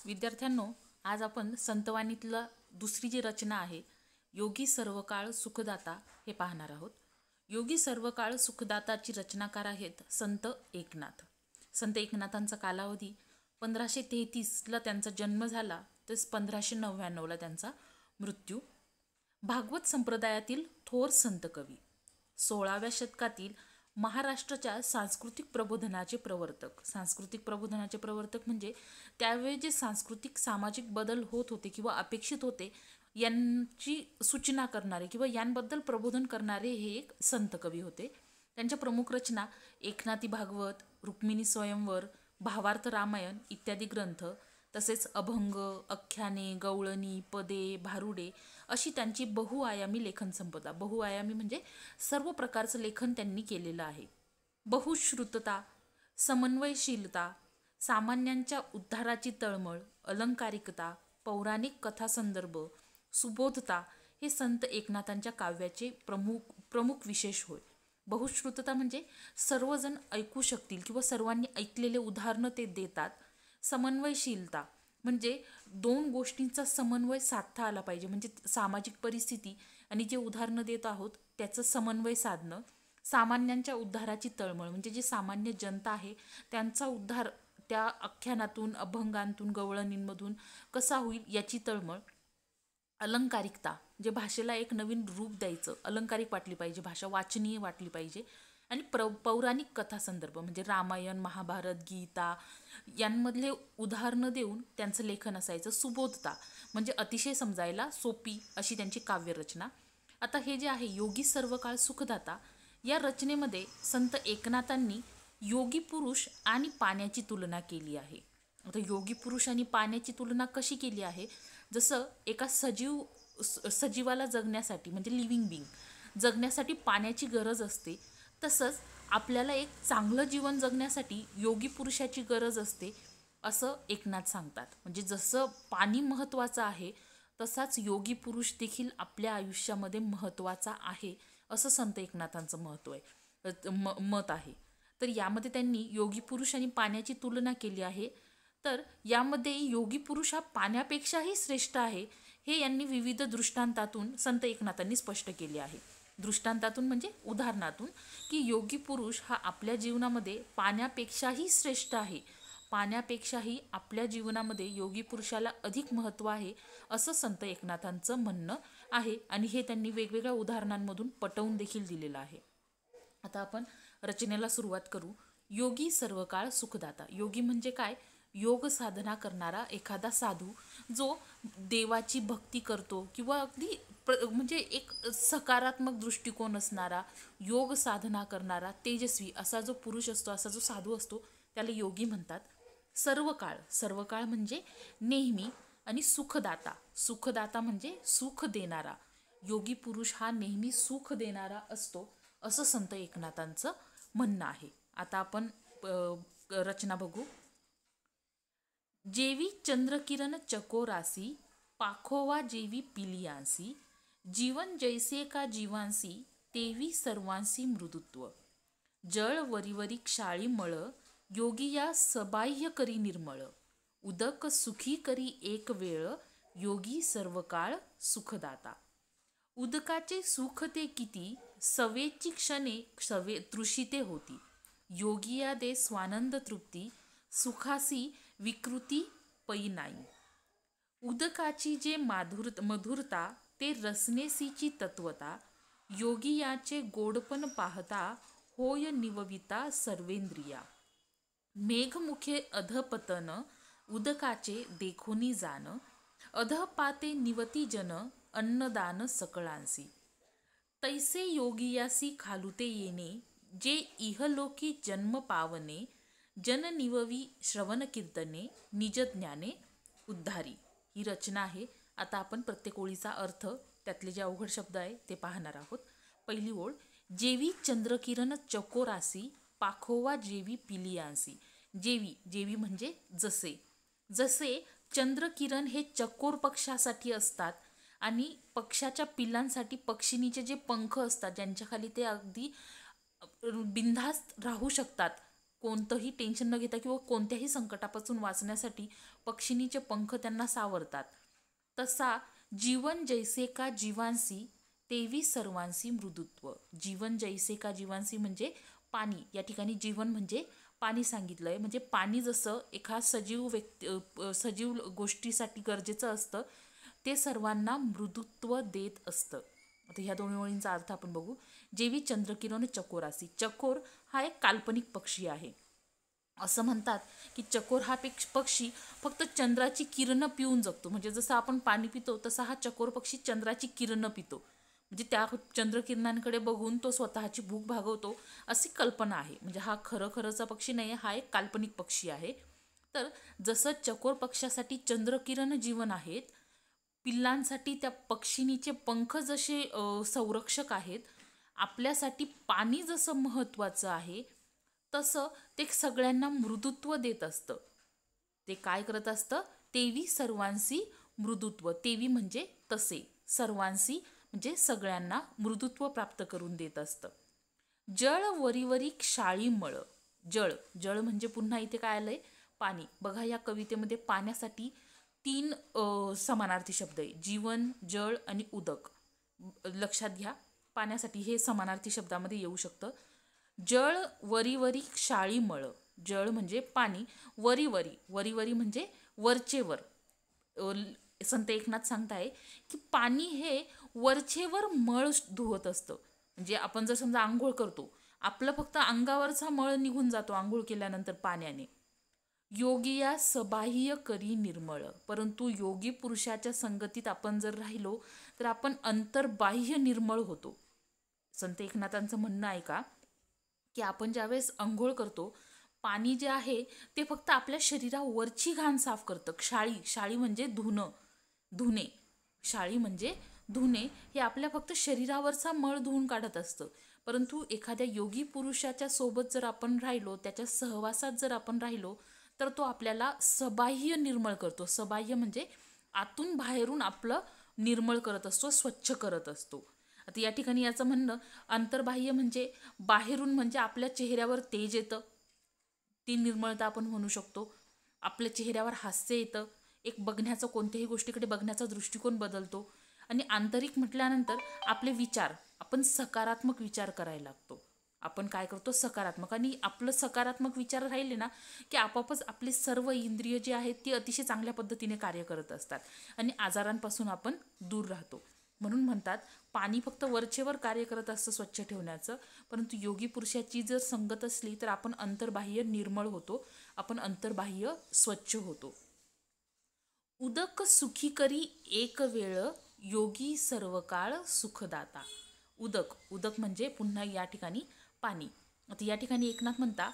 विद्यार्थ्यांनो, आज आपण संतवाणीतला दुसरी जी रचना आहे, योगी सर्वकाळ सुखदाता, हे पाहणार आहोत. योगी सर्वकाळ सुखदाताची रचनाकार आहेत संत एकनाथ. संत एकनाथांचा कालावधी 1533ला त्यांचा जन्म झाला तर 1599ला त्यांचा मृत्यू. भागवत संप्रदायातील थोर संत कवी, 16व्या शतकातील महाराष्ट्राच्या सांस्कृतिक प्रबोधनाचे प्रवर्तक म्हणजे त्यावेळी जे सांस्कृतिक सामाजिक बदल होत होते किंवा अपेक्षित होते यांची सूचना करणारे किंवा यांबद्दल प्रबोधन करणारे हे एक संत कवी होते. त्यांच्या प्रमुख रचना एकनाथी भागवत, रुक्मिणी स्वयंवर, भावार्थ रामायण इत्यादी ग्रंथ, तसेच अभंग, आख्याने, गवळणी, पदे, भारुडे अशी त्यांची बहुआयामी लेखन संपदा. बहुआयामी म्हणजे सर्व प्रकारचं लेखन त्यांनी केलेलं आहे. बहुश्रुतता, समन्वयशीलता, सामान्यांच्या उद्धाराची तळमळ, अलंकारिकता, पौराणिक कथासंदर्भ, सुबोधता हे संत एकनाथांच्या काव्याचे प्रमुख विशेष होय. बहुश्रुतता म्हणजे सर्वजण ऐकू शकतील किंवा सर्वांनी ऐकलेले उदाहरणं ते देतात. समन्वयशीलता म्हणजे दोन गोष्टींचा समन्वय साधता आला पाहिजे, म्हणजे सामाजिक परिस्थिती आणि जे उदाहरणं देत आहोत त्याचं समन्वय साधणं. सामान्यांच्या उद्धाराची तळमळ म्हणजे जे सामान्य जनता आहे त्यांचा उद्धार त्या आख्यानातून, अभंगांतून, गवळणींमधून कसा होईल याची तळमळ. अलंकारिकता म्हणजे भाषेला एक नवीन रूप द्यायचं, अलंकारिक वाटली पाहिजे भाषा, वाचनीय वाटली पाहिजे. आणि पौराणिक कथासंदर्भ म्हणजे रामायण, महाभारत, गीता यांमधले उदाहरणं देऊन त्यांचं लेखन असायचं. सुबोधता म्हणजे अतिशय समजायला सोपी अशी त्यांची काव्यरचना. आता हे जे आहे योगी सर्वकाळ सुखदाता या रचनेमध्ये संत एकनाथांनी योगी पुरुष आणि पाण्याची तुलना केली आहे. आता योगी पुरुष आणि पाण्याची तुलना कशी केली आहे? जसं एका सजीवाला जगण्यासाठी म्हणजे लिव्हिंग बिंग जगण्यासाठी पाण्याची गरज असते, तसंच आपल्याला एक चांगलं जीवन जगण्यासाठी योगी पुरुषाची गरज असते असं एकनाथ सांगतात. म्हणजे जसं पाणी महत्त्वाचं आहे तसाच योगी पुरुष देखील आपल्या आयुष्यामध्ये महत्त्वाचा आहे असं संत एकनाथांचं मत आहे. तर यामध्ये त्यांनी योगी पुरुष आणि पाण्याची तुलना केली आहे. तर यामध्ये योगी पुरुष हा पाण्यापेक्षाही श्रेष्ठ आहे हे यांनी विविध दृष्टांतातून संत एकनाथांनी स्पष्ट केले आहे. दृष्टांतातून म्हणजे उदाहरणातून, की योगी पुरुष हा आपल्या जीवनामध्ये पाण्यापेक्षाही श्रेष्ठ आहे, पाण्यापेक्षाही आपल्या जीवनामध्ये योगी पुरुषाला अधिक महत्त्व आहे असं संत एकनाथांचं म्हणणं आहे. आणि हे त्यांनी वेगवेगळ्या उदाहरणांमधून पटवून देखील दिलेलं आहे. आता आपण रचनेला सुरुवात करू. योगी सर्वकाळ सुखदाता. योगी म्हणजे काय? योग साधना करणारा एखादा साधू जो देवाची भक्ती करतो किंवा अगदी म्हणजे एक सकारात्मक दृष्टिकोन असणारा, योग साधना करणारा तेजस्वी असा जो पुरुष असतो, असा जो साधू असतो त्याला योगी म्हणतात. सर्वकाळ म्हणजे नेहमी. आणि सुखदाता म्हणजे सुख देणारा. योगी पुरुष हा नेहमी सुख देणारा असतो असं संत एकनाथांचं म्हणणं आहे. आता आपण रचना बघू. जेवी चंद्रकिरण चकोरासी, पाखोवा जेवी पिलियांसी, जीवन जैसे का जीवांसी, तेवी सर्वांसी मृदुत्व. जळ वरीवरी क्षाळी मळ, योगी या सबाह्य करी निर्मळ. उदक सुखी करी एक वेळ, योगी सर्वकाळ सुखदाता. उदकाचे सुख ते किती, सवेची क्षणे तृषिते होती. योगिया दे स्वानंद तृप्ती, सुखासी विकृती पै नाही. उदकाची जे मधुरता ते रसनेसीची तत्वता, योगी याचे गोडपण पाहता, होय निवविता सर्वेंद्रिया. मेघमुखे अधपतन, उदकाचे देखोनी जान, अधपाते निवती जन, अन्नदान सकळांसी. तैसे योगियासी खालुते येणे, जे इहलोकी जन्म पावने, जन निववी श्रवण कीर्तने, निज ज्ञाने उद्धारी. ही रचना आहे. आता आपण प्रत्येक ओळीचा अर्थ, त्यातले जे अवघड शब्द आहे ते पाहणार आहोत. पहिली ओळ. जेवी चंद्रकिरण चकोरासी, पाखोवा जेवी पिलियांसी. जेवी म्हणजे जसे चंद्रकिरण हे चकोर पक्षासाठी असतात आणि पक्षाच्या पिलांसाठी पक्षिणीचे जे पंख असतात ज्यांच्या खाली ते अगदी बिनधास्त राहू शकतात कोणतंही टेन्शन न घेता किंवा कोणत्याही संकटापासून वाचण्यासाठी पक्षिणीचे पंख त्यांना सावरतात. तसा जीवन जैसे का जीवांसी तेवी सर्वांसी मृदुत्व. जीवन जैसे का जीवांसी म्हणजे पाणी. या ठिकाणी जीवन म्हणजे पाणी सांगितलंय. म्हणजे पाणी जसं एका सजीव गोष्टीसाठी गरजेचं असतं, ते सर्वांना मृदुत्व देत असतं. आता ह्या दोन्ही ओळींचा अर्थ आपण बघू. जेवी चंद्रकिरण चकोरासी. चकोर हा एक काल्पनिक पक्षी आहे. असं म्हणतात की चकोर हा पक्षी फक्त चंद्राची किरणं पिऊन जगतो. म्हणजे जसं आपण पाणी पितो तसा हा चकोर पक्षी चंद्राची किरणं पितो. म्हणजे त्या चंद्रकिरणांकडे बघून तो स्वतःची भूक भागवतो, अशी कल्पना आहे. म्हणजे हा खरंचा पक्षी नाही, हा एक काल्पनिक पक्षी आहे. तर जसं चकोर पक्षासाठी चंद्रकिरण जीवन आहेत, पिल्लांसाठी त्या पक्षिणीचे पंख जसे संरक्षक आहेत, आपल्यासाठी पाणी जसं महत्त्वाचं आहे, तसं ते सगळ्यांना मृदुत्व देत असतं. ते काय करत असतं? तेवी सर्वांसी मृदुत्व. तेवी म्हणजे तसे, सर्वांसी म्हणजे सगळ्यांना मृदुत्व प्राप्त करून देत असतं. जळ वरीवरी क्षाळी मळ. जळ म्हणजे पुन्हा इथे काय आलंय? पाणी. बघा या कवितेमध्ये पाण्यासाठी 3 समानार्थी शब्द आहे. जीवन, जळ आणि उदक. लक्षात घ्या, पाण्यासाठी हे समानार्थी शब्दामध्ये येऊ शकतं. जळ वरीवरी क्षाळी मळ. जळ म्हणजे पाणी. वरीवरी म्हणजे वरचेवर. संत एकनाथ सांगताय की पाणी हे वरचेवर मळ धुवत असतं. म्हणजे आपण जर समजा आंघोळ करतो, आपलं फक्त अंगावरचा मळ निघून जातो आंघोळ केल्यानंतर पाण्याने. योगिया सबाह्य करी निर्मळ. परंतु योगी पुरुषाच्या संगतीत आपण जर राहिलो तर आपण अंतर्बाह्य निर्मळ होतो. संत एकनाथांचं म्हणणं आहे का की आपण ज्यावेळेस अंघोळ करतो, पाणी जे आहे ते फक्त आपल्या शरीरावरची घाण साफ करतं. क्षाळी म्हणजे धुणे. क्षाळी म्हणजे धुणे हे आपल्या फक्त शरीरावरचा मळ धुवून काढत असतं. परंतु एखाद्या योगी पुरुषाच्या सोबत जर आपण राहिलो, त्याच्या सहवासात जर आपण राहिलो, तर तो आपल्याला सबाह्य निर्मळ करतो. सबाह्य म्हणजे आतून बाहेरून आपलं निर्मळ करत असतो, स्वच्छ करत असतो. आता या ठिकाणी याचं म्हणणं अंतर्बाह्य म्हणजे बाहेरून, म्हणजे आपल्या चेहऱ्यावर तेज येतं, ती निर्मळता आपण म्हणू शकतो. आपल्या चेहऱ्यावर हास्य येतं, एक बघण्याचा, कोणत्याही गोष्टीकडे बघण्याचा दृष्टिकोन बदलतो. आणि आंतरिक म्हटल्यानंतर आपले विचार, आपण सकारात्मक विचार करायला लागतो. आपण काय करतो? सकारात्मक. आणि आपलं सकारात्मक विचार राहिले ना की आपोआपच आपले सर्व इंद्रिय जी आहेत ती अतिशय चांगल्या पद्धतीने कार्य करत असतात आणि आजारांपासून आपण दूर राहतो. म्हणून म्हणतात पाणी फक्त वरचेवर कार्य करत असतं स्वच्छ ठेवण्याचं, परंतु योगी पुरुषाची जर संगत असली तर आपण अंतर्बाह्य निर्मळ होतो, आपण अंतर्बाह्य स्वच्छ होतो. उदक सुखी करी एक वेळ योगी सर्व काळ सुखदाता. उदक म्हणजे पुन्हा या ठिकाणी पाणी. आता या ठिकाणी एकनाथ म्हणता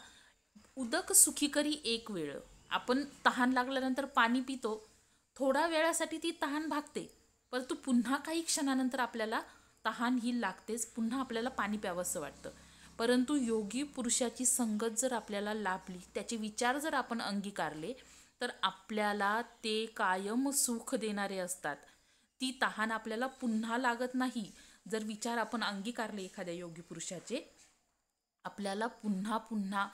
उदक सुखी करी एक वेळ. आपण तहान लागल्यानंतर पाणी पितो, थोडा वेळासाठी ती तहान भागते, परंतु पुन्हा काही क्षणानंतर आपल्याला तहान ही लागतेच, पुन्हा आपल्याला पाणी प्यावंसं वाटतं. परंतु योगी पुरुषाची संगत जर आपल्याला लाभली, त्याचे विचार जर आपण अंगीकारले, तर आपल्याला ते कायम सुख देणारे असतात. ती तहान आपल्याला पुन्हा लागत नाही. जर विचार आपण अंगीकारले एखाद्या योगी पुरुषाचे, आपल्याला पुन्हा पुन्हा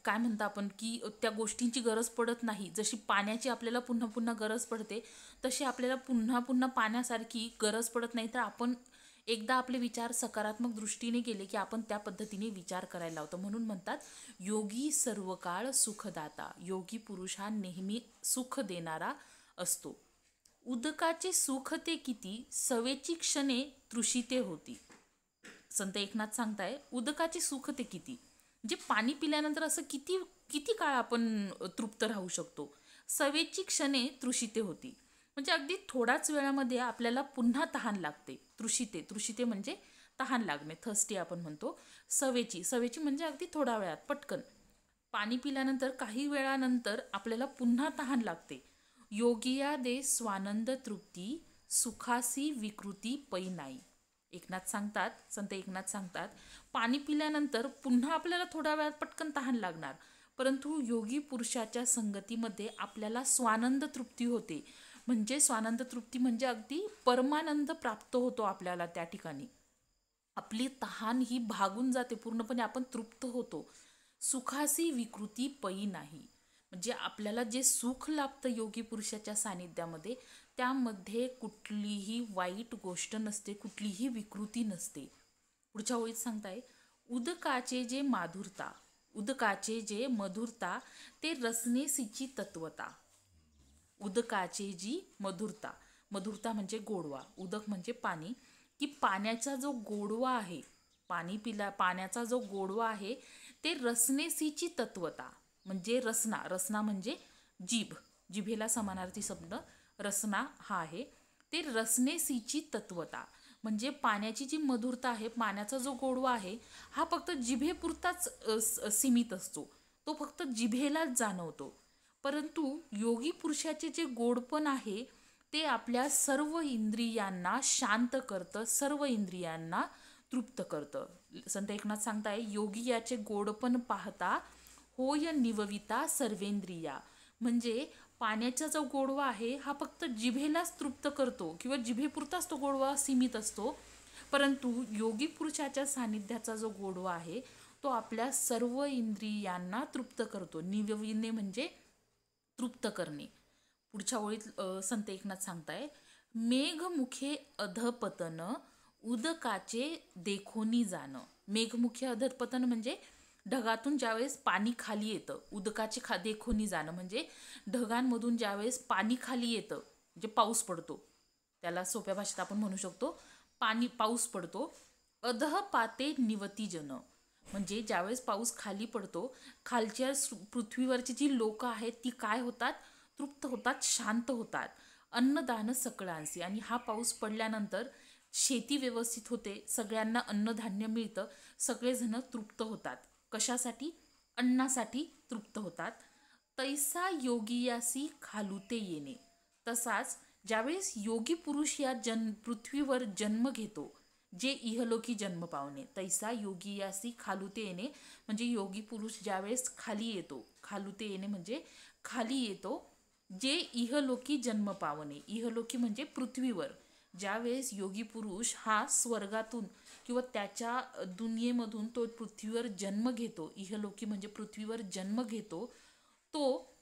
काय म्हणतो आपण की त्या गोष्टींची गरज पडत नाही. जशी पाण्याची आपल्याला पुन्हा पुन्हा गरज पडते, तशी आपल्याला पुन्हा पुन्हा पाण्यासारखी गरज पडत नाही. तर आपण एकदा आपले विचार सकारात्मक दृष्टीने गेले की आपण त्या पद्धतीने विचार करायला लावतो. म्हणून म्हणतात योगी सर्व काळ सुखदाता. योगी पुरुष हा नेहमी सुख देणारा असतो. उदकाचे सुख ते किती, सवेची क्षणे तृषिते होती. संत एकनाथ सांगताय उदकाचे सुख ते किती, म्हणजे पाणी पिल्यानंतर असं किती काळ आपण तृप्त राहू शकतो. सवेची क्षणे तृषिते होती, म्हणजे अगदी थोड्याच वेळामध्ये आपल्याला पुन्हा तहान लागते. तृषिते म्हणजे तहान लागणे, थर्स्टी आपण म्हणतो. सवेची म्हणजे अगदी थोड्या वेळात पटकन पाणी पिल्यानंतर काही वेळानंतर आपल्याला पुन्हा तहान लागते. योगिया दे स्वानंद तृप्ती सुखासी विकृती पै नाही. संत एकनाथ सांगतात पाणी पिल्यानंतर पुन्हा आपल्याला थोड्या वेळात पटकन तहान लागणार, परंतु योगी पुरुषाच्या संगतीमध्ये आपल्याला स्वानंद तृप्ती होते. म्हणजे स्वानंद तृप्ती म्हणजे अगदी परमानंद प्राप्त होतो आपल्याला. त्या ठिकाणी आपली तहान ही भागून जाते, पूर्णपणे आपण तृप्त होतो. सुखासी विकृती पै नाही. म्हणजे आपल्याला जे सुख लाभतं योगी पुरुषाच्या सानिध्यामध्ये, त्यामध्ये कुठलीही वाईट गोष्ट नसते, कुठलीही विकृती नसते. पुढच्या ओळीत सांगताय, उदकाचे जे माधुरता, उदकाचे जे मधुरता ते रसनेसीची तत्वता. उदकाचे जी मधुरता, मधुरता म्हणजे गोडवा, उदक म्हणजे पाणी, की पाण्याचा जो गोडवा आहे, पाण्याचा जो गोडवा आहे ते रसनेसीची तत्वता. म्हणजे रसना, रसना म्हणजे जीभ, जिभेला समानार्थी शब्द रसना हा आहे. ते रसनेसीची तत्वता म्हणजे पाण्याची जी मधुरता आहे, पाण्याचा जो गोडवा आहे, हा फक्त जिभेपुरताच सीमित असतो, तो फक्त जिभेलाच जाणवतो. परंतु योगी पुरुषाचे जे गोडपण आहे ते आपल्या सर्व इंद्रियांना शांत करतं, सर्व इंद्रियांना तृप्त करतं. संत एकनाथ सांगताय, योगी याचे गोडपण पाहता होय निवविता सर्वेंद्रिया. म्हणजे पाण्याचा जो गोडवा आहे हा फक्त जिभेलाच तृप्त करतो किंवा जिभेपुरताच तो गोडवा सीमित असतो. परंतु योगी पुरुषाच्या सानिध्याचा जो गोडवा आहे तो आपल्या सर्व इंद्रियांना तृप्त करतो. निवविणे म्हणजे तृप्त करणे. पुढच्या ओळीत संत एकनाथ सांगताय, मेघमुखे अधपतन उदकाचे देखोनी जाणं. मेघमुखे अधपतन म्हणजे ढगातून ज्यावेळेस पाणी खाली येतं, उदकाचे देखोनी जाणं म्हणजे ढगांमधून ज्यावेळेस पाणी खाली येतं, म्हणजे पाऊस पडतो, त्याला सोप्या भाषेत आपण म्हणू शकतो पाऊस पडतो. अधः पाते निवती जन म्हणजे ज्यावेळेस पाऊस खाली पडतो, खालच्या पृथ्वीवरची जी लोक आहेत ती काय होतात, तृप्त होतात, शांत होतात. अन्नदान सकळांसी, आणि हा पाऊस पडल्यानंतर शेती व्यवस्थित होते, सगळ्यांना अन्नधान्य मिळतं, सगळेजण तृप्त होतात. कशासाठी? अन्नासाठी तृप्त होतात. तैसा योगियासी खालुते येणे. तसाच ज्यावेळेस योगी पुरुष या पृथ्वीवर जन्म घेतो, जे इहलोकी जन्म पावणे, तैसा योगियासी खालुते येणे म्हणजे योगी पुरुष ज्यावेळेस खाली येतो, खालुते येणे म्हणजे खाली येतो, जे इहलोकी जन्म पावणे, इहलोकी म्हणजे पृथ्वीवर. ज्यावेळेस योगी पुरुष हा स्वर्गातून किंवा त्याच्या दुनियेमधून तो पृथ्वीवर जन्म घेतो, इहलोकी म्हणजे पृथ्वीवर जन्म घेतो, तो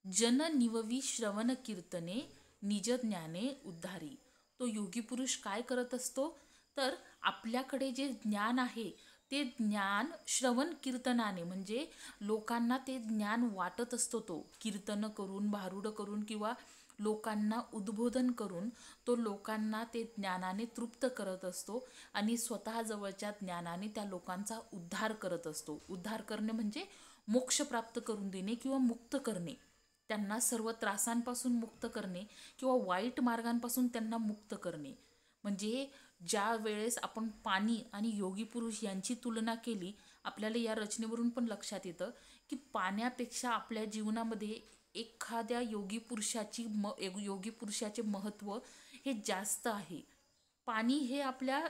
जन निववी श्रवण कीर्तने निज ज्ञाने उद्धारी. तो योगी पुरुष काय करत असतो, तर आपल्याकडे जे ज्ञान आहे ते ज्ञान श्रवण कीर्तनाने म्हणजे लोकांना ते ज्ञान वाटत असतो. तो कीर्तन करून, भारुड करून किंवा लोकांना उद्बोधन करून तो लोकांना ते ज्ञानाने तृप्त करत असतो आणि स्वतः जवळच्या ज्ञानाने त्या लोकांचा उद्धार करत असतो. उद्धार करणे म्हणजे मोक्ष प्राप्त करून देणे किंवा मुक्त करणे, त्यांना सर्व त्रासांपासून मुक्त करणे किंवा वाईट मार्गांपासून त्यांना मुक्त करणे. म्हणजे ज्या वेळेस आपण पाणी आणि योगी पुरुष यांची तुलना केली, आपल्याला या रचनेवरून पण लक्षात येतं की पाण्यापेक्षा आपल्या जीवनामध्ये एखाद्या योगी पुरुषाचे महत्त्व हे जास्त आहे. पाणी हे आपल्या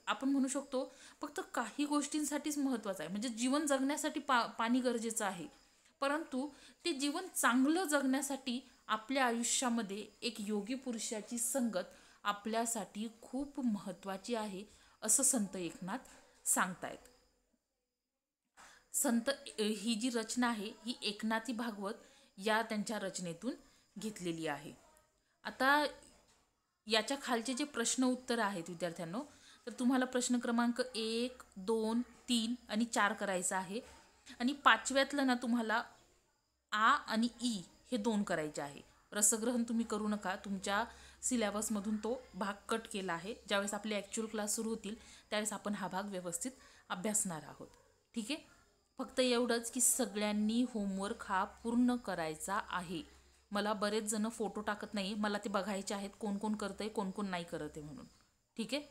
आपण म्हणू शकतो फक्त काही गोष्टींसाठीच महत्त्वाचं आहे, म्हणजे जीवन जगण्यासाठी पाणी गरजेचं आहे. परंतु ते जीवन चांगलं जगण्यासाठी आपल्या आयुष्यामध्ये एक योगी पुरुषाची संगत आपल्यासाठी खूप महत्त्वाची आहे, असं संत एकनाथ सांगतायत. संत ही जी रचना आहे ही एकनाथी भागवत या त्यांच्या रचनेतून घेतलेली आहे. आता याच्या खालचे जे प्रश्न उत्तर आहेत विद्यार्थ्यांनो, तर तुम्हाला प्रश्न क्रमांक 1, 2, 3 आणि 4 करायचा आहे, आणि 5व्यातलं ना तुम्हाला आ आणि ई हे 2 करायचे आहे. रसग्रहण तुम्ही करू नका, तुमच्या सिलेबसमधून तो भाग कट केला आहे. ज्यावेळेस आपले ॲक्च्युअल क्लास सुरू होतील त्यावेळेस आपण हा भाग व्यवस्थित अभ्यासणार आहोत. ठीक आहे, फक्त एवढंच की सगळ्यांनी होमवर्क हा पूर्ण करायचा आहे. मला बरेच जण फोटो टाकत नाही, मला ते बघायचे आहेत कोण कोण करतंय कोण कोण नाही करत आहे म्हणून. ठीक आहे.